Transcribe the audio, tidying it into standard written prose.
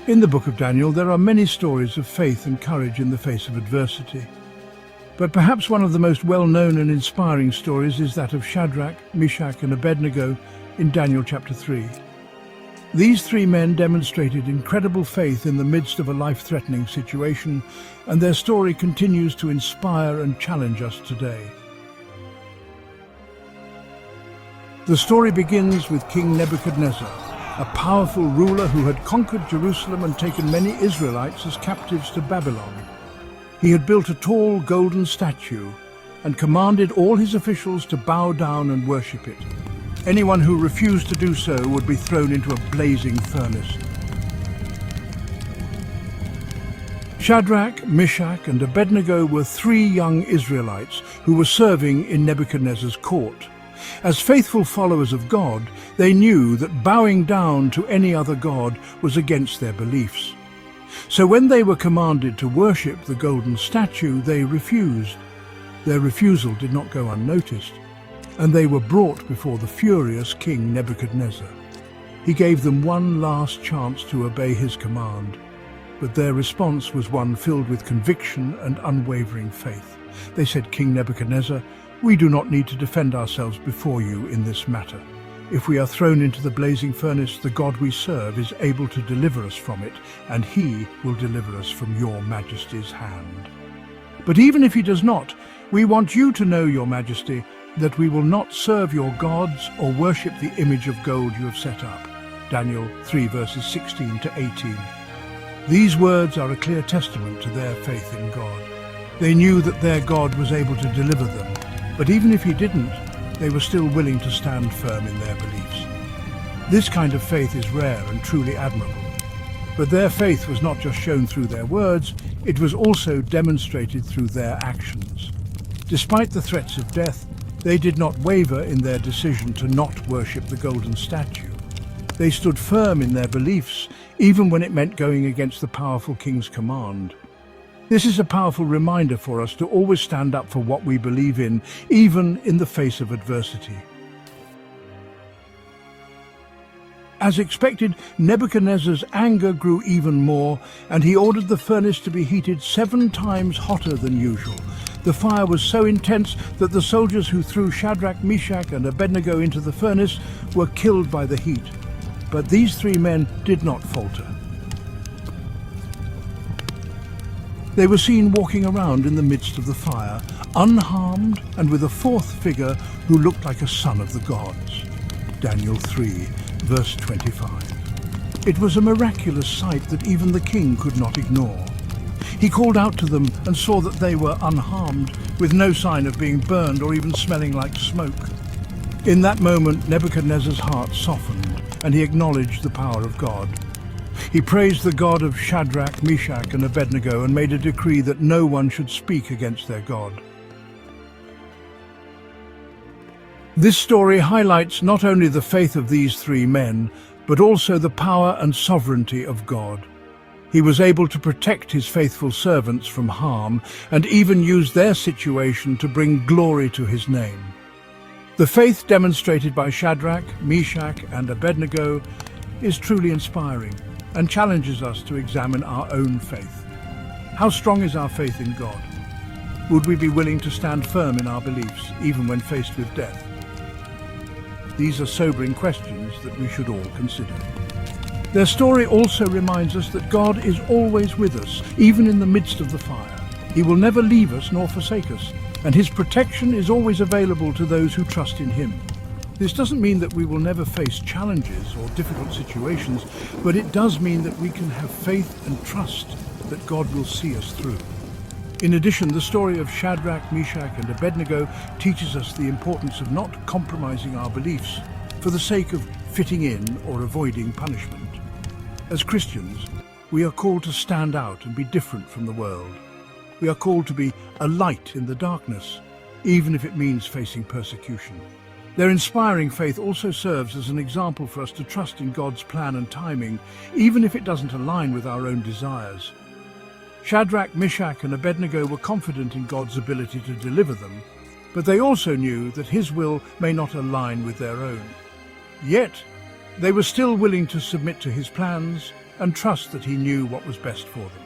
In the book of Daniel, there are many stories of faith and courage in the face of adversity. But perhaps one of the most well-known and inspiring stories is that of Shadrach, Meshach and Abednego in Daniel chapter 3. These three men demonstrated incredible faith in the midst of a life-threatening situation, and their story continues to inspire and challenge us today. The story begins with King Nebuchadnezzar, a powerful ruler who had conquered Jerusalem and taken many Israelites as captives to Babylon. He had built a tall golden statue and commanded all his officials to bow down and worship it. Anyone who refused to do so would be thrown into a blazing furnace. Shadrach, Meshach and Abednego were three young Israelites who were serving in Nebuchadnezzar's court. As faithful followers of God, they knew that bowing down to any other god was against their beliefs. So when they were commanded to worship the golden statue, they refused. Their refusal did not go unnoticed, and they were brought before the furious King Nebuchadnezzar. He gave them one last chance to obey his command, but their response was one filled with conviction and unwavering faith. They said, "King Nebuchadnezzar, we do not need to defend ourselves before you in this matter. If we are thrown into the blazing furnace, the God we serve is able to deliver us from it, and he will deliver us from your majesty's hand. But even if he does not, we want you to know, your majesty, that we will not serve your gods or worship the image of gold you have set up." Daniel 3 verses 16 to 18. These words are a clear testament to their faith in God. They knew that their God was able to deliver them, but even if he didn't, they were still willing to stand firm in their beliefs. This kind of faith is rare and truly admirable. But their faith was not just shown through their words, it was also demonstrated through their actions. Despite the threats of death, they did not waver in their decision to not worship the golden statue. They stood firm in their beliefs, even when it meant going against the powerful king's command. This is a powerful reminder for us to always stand up for what we believe in, even in the face of adversity. As expected, Nebuchadnezzar's anger grew even more, and he ordered the furnace to be heated 7 times hotter than usual. The fire was so intense that the soldiers who threw Shadrach, Meshach and Abednego into the furnace were killed by the heat. But these three men did not falter. They were seen walking around in the midst of the fire, unharmed and with a fourth figure who looked like a son of the gods. Daniel 3, verse 25. It was a miraculous sight that even the king could not ignore. He called out to them and saw that they were unharmed, with no sign of being burned or even smelling like smoke. In that moment, Nebuchadnezzar's heart softened, and he acknowledged the power of God. He praised the God of Shadrach, Meshach and Abednego and made a decree that no one should speak against their God. This story highlights not only the faith of these three men, but also the power and sovereignty of God. He was able to protect his faithful servants from harm and even use their situation to bring glory to his name. The faith demonstrated by Shadrach, Meshach and Abednego is truly inspiring and challenges us to examine our own faith. How strong is our faith in God? Would we be willing to stand firm in our beliefs, even when faced with death? These are sobering questions that we should all consider. Their story also reminds us that God is always with us, even in the midst of the fire. He will never leave us nor forsake us, and his protection is always available to those who trust in him. This doesn't mean that we will never face challenges or difficult situations, but it does mean that we can have faith and trust that God will see us through. In addition, the story of Shadrach, Meshach and Abednego teaches us the importance of not compromising our beliefs for the sake of fitting in or avoiding punishment. As Christians, we are called to stand out and be different from the world. We are called to be a light in the darkness, even if it means facing persecution. Their inspiring faith also serves as an example for us to trust in God's plan and timing, even if it doesn't align with our own desires. Shadrach, Meshach and Abednego were confident in God's ability to deliver them, but they also knew that his will may not align with their own. Yet, they were still willing to submit to his plans and trust that he knew what was best for them.